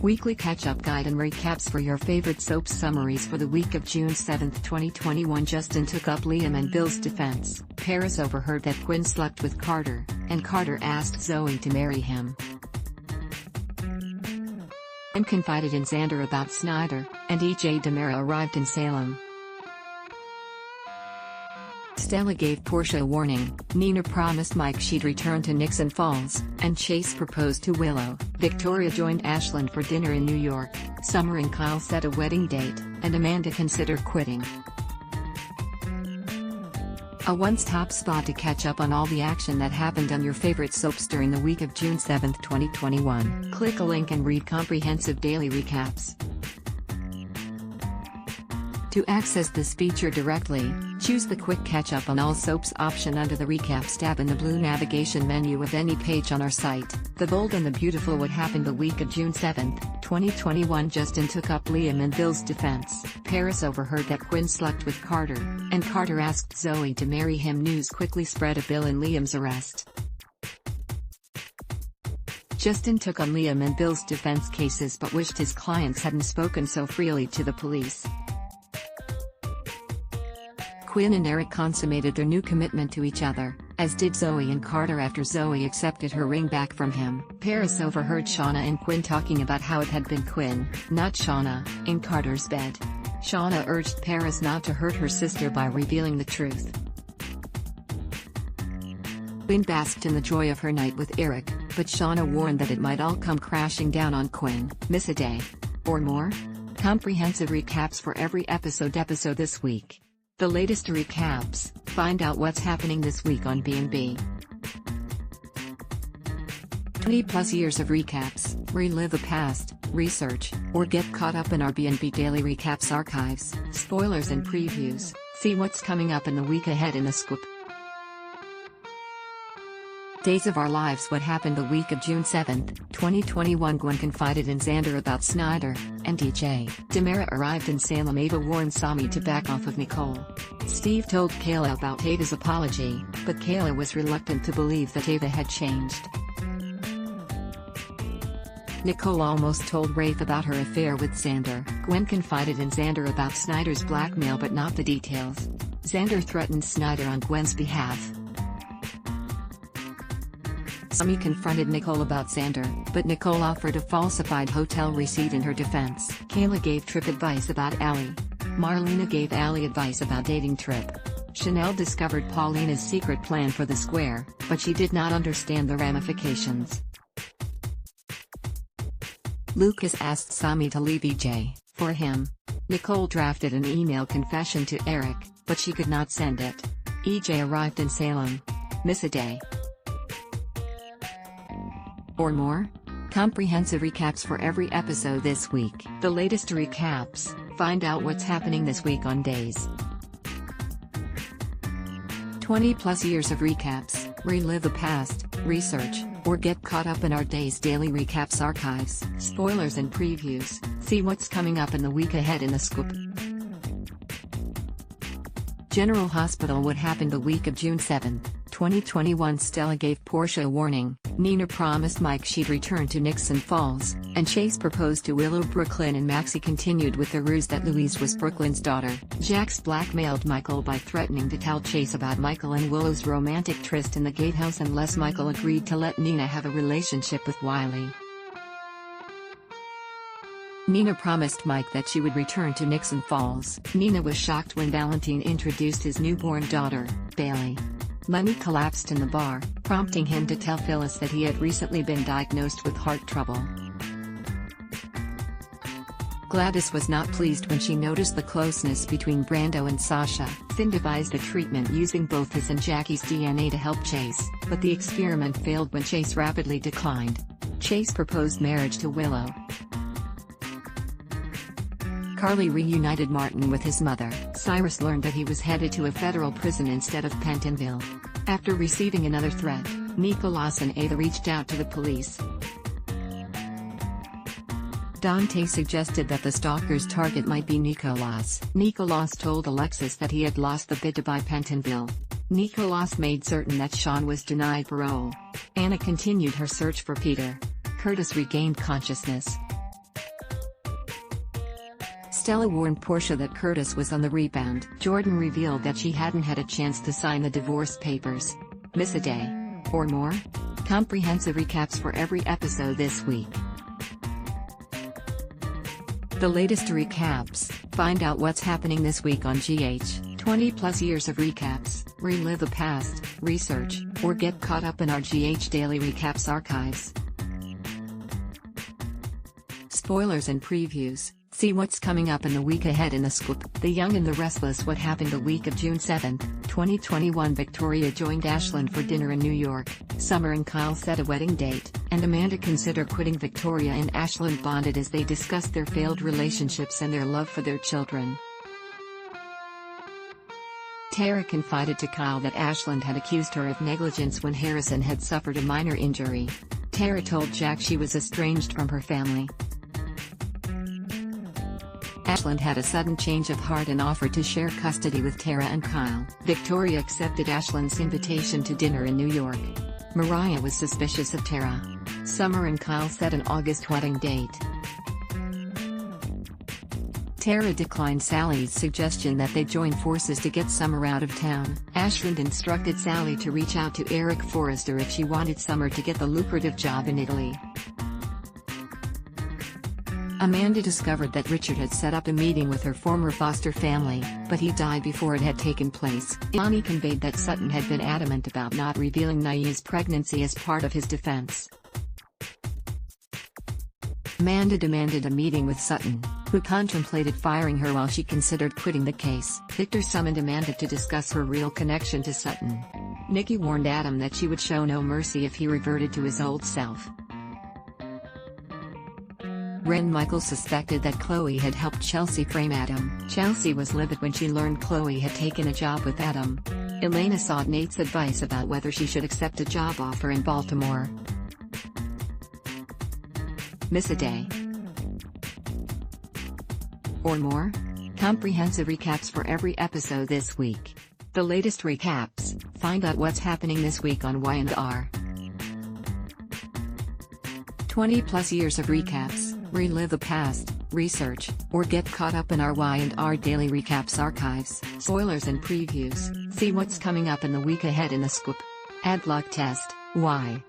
Weekly catch-up guide and recaps for your favorite soap summaries for the week of June 7, 2021. Justin took up Liam and Bill's defense. Paris overheard that Quinn slept with Carter, and Carter asked Zoe to marry him. And confided in Xander about Snyder, and EJ DiMera arrived in Salem. Stella gave Portia a warning, Nina promised Mike she'd return to Nixon Falls, and Chase proposed to Willow. Victoria joined Ashland for dinner in New York. Summer and Kyle set a wedding date, and Amanda considered quitting. A one-stop spot to catch up on all the action that happened on your favorite soaps during the week of June 7, 2021. Click a link and read comprehensive daily recaps. To access this feature directly, choose the Quick Catch-Up on All Soaps option under the Recaps tab in the blue navigation menu of any page on our site. The Bold and the Beautiful. What happened the week of June 7, 2021? Justin took up Liam and Bill's defense. Paris overheard that Quinn slept with Carter, and Carter asked Zoe to marry him. News quickly spread of Bill and Liam's arrest. Justin took on Liam and Bill's defense cases but wished his clients hadn't spoken so freely to the police. Quinn and Eric consummated their new commitment to each other, as did Zoe and Carter after Zoe accepted her ring back from him. Paris overheard Shauna and Quinn talking about how it had been Quinn, not Shauna, in Carter's bed. Shauna urged Paris not to hurt her sister by revealing the truth. Quinn basked in the joy of her night with Eric, but Shauna warned that it might all come crashing down on Quinn. Miss a day? Or more? Comprehensive recaps for every episode this week. The latest recaps. Find out what's happening this week on B&B. 20+ years of recaps. Relive the past, research, or get caught up in our B&B Daily Recaps archives. Spoilers and previews. See what's coming up in the week ahead in the scoop. Days of Our Lives. What happened the week of June 7, 2021? Gwen confided in Xander about Snyder, and EJ DiMera arrived in Salem. Ava warned Sami to back off of Nicole. Steve told Kayla about Ava's apology, but Kayla was reluctant to believe that Ava had changed. Nicole almost told Rafe about her affair with Xander. Gwen confided in Xander about Snyder's blackmail but not the details. Xander threatened Snyder on Gwen's behalf. Sami confronted Nicole about Xander, but Nicole offered a falsified hotel receipt in her defense. Kayla gave Trip advice about Allie. Marlena gave Allie advice about dating Trip. Chanel discovered Paulina's secret plan for the square, but she did not understand the ramifications. Lucas asked Sami to leave EJ for him. Nicole drafted an email confession to Eric, but she could not send it. EJ arrived in Salem. Miss a day? Or more? Comprehensive recaps for every episode this week. The latest recaps. Find out what's happening this week on Days. 20+ years of recaps. Relive the past, research, or get caught up in our Days Daily Recaps archives. Spoilers and previews. See what's coming up in the week ahead in the scoop. General Hospital. What happened the week of June 7, 2021? Stella gave Portia a warning. Nina promised Mike she'd return to Nixon Falls, and Chase proposed to Willow. Brooklyn and Maxie continued with the ruse that Louise was Brooklyn's daughter. Jax blackmailed Michael by threatening to tell Chase about Michael and Willow's romantic tryst in the gatehouse unless Michael agreed to let Nina have a relationship with Wiley. Nina promised Mike that she would return to Nixon Falls. Nina was shocked when Valentine introduced his newborn daughter, Bailey. Lenny collapsed in the bar, prompting him to tell Phyllis that he had recently been diagnosed with heart trouble. Gladys was not pleased when she noticed the closeness between Brando and Sasha. Finn devised a treatment using both his and Jackie's DNA to help Chase, but the experiment failed when Chase rapidly declined. Chase proposed marriage to Willow. Carly reunited Martin with his mother. Cyrus learned that he was headed to a federal prison instead of Pentonville. After receiving another threat, Nicholas and Ada reached out to the police. Dante suggested that the stalker's target might be Nicholas. Nicholas told Alexis that he had lost the bid to buy Pentonville. Nicholas made certain that Sean was denied parole. Anna continued her search for Peter. Curtis regained consciousness. Stella warned Portia that Curtis was on the rebound. Jordan revealed that she hadn't had a chance to sign the divorce papers. Miss a day? Or more? Comprehensive recaps for every episode this week. The latest recaps. Find out what's happening this week on GH. 20 plus years of recaps. Relive the past, research, or get caught up in our GH Daily Recaps archives. Spoilers and previews. See what's coming up in the week ahead in the scoop. The Young and the Restless. What happened the week of June 7, 2021? Victoria joined Ashland for dinner in New York. Summer and Kyle set a wedding date, and Amanda consider quitting. Victoria and Ashland bonded as they discussed their failed relationships and their love for their children. Tara confided to Kyle that Ashland had accused her of negligence when Harrison had suffered a minor injury. Tara told Jack she was estranged from her family. Ashland had a sudden change of heart and offered to share custody with Tara and Kyle. Victoria accepted Ashland's invitation to dinner in New York. Mariah was suspicious of Tara. Summer and Kyle set an August wedding date. Tara declined Sally's suggestion that they join forces to get Summer out of town. Ashland instructed Sally to reach out to Eric Forrester if she wanted Summer to get the lucrative job in Italy. Amanda discovered that Richard had set up a meeting with her former foster family, but he died before it had taken place. Imani conveyed that Sutton had been adamant about not revealing Nai's pregnancy as part of his defense. Amanda demanded a meeting with Sutton, who contemplated firing her while she considered quitting the case. Victor summoned Amanda to discuss her real connection to Sutton. Nikki warned Adam that she would show no mercy if he reverted to his old self. Ren Michaels suspected that Chloe had helped Chelsea frame Adam. Chelsea was livid when she learned Chloe had taken a job with Adam. Elena sought Nate's advice about whether she should accept a job offer in Baltimore. Miss a day? Or more? Comprehensive recaps for every episode this week. The latest recaps. Find out what's happening this week on Y&R. 20 plus years of recaps. Relive the past, research, or get caught up in our Y&R Daily Recaps archives. Spoilers and previews. See what's coming up in the week ahead in the scoop. Ad block test. Why?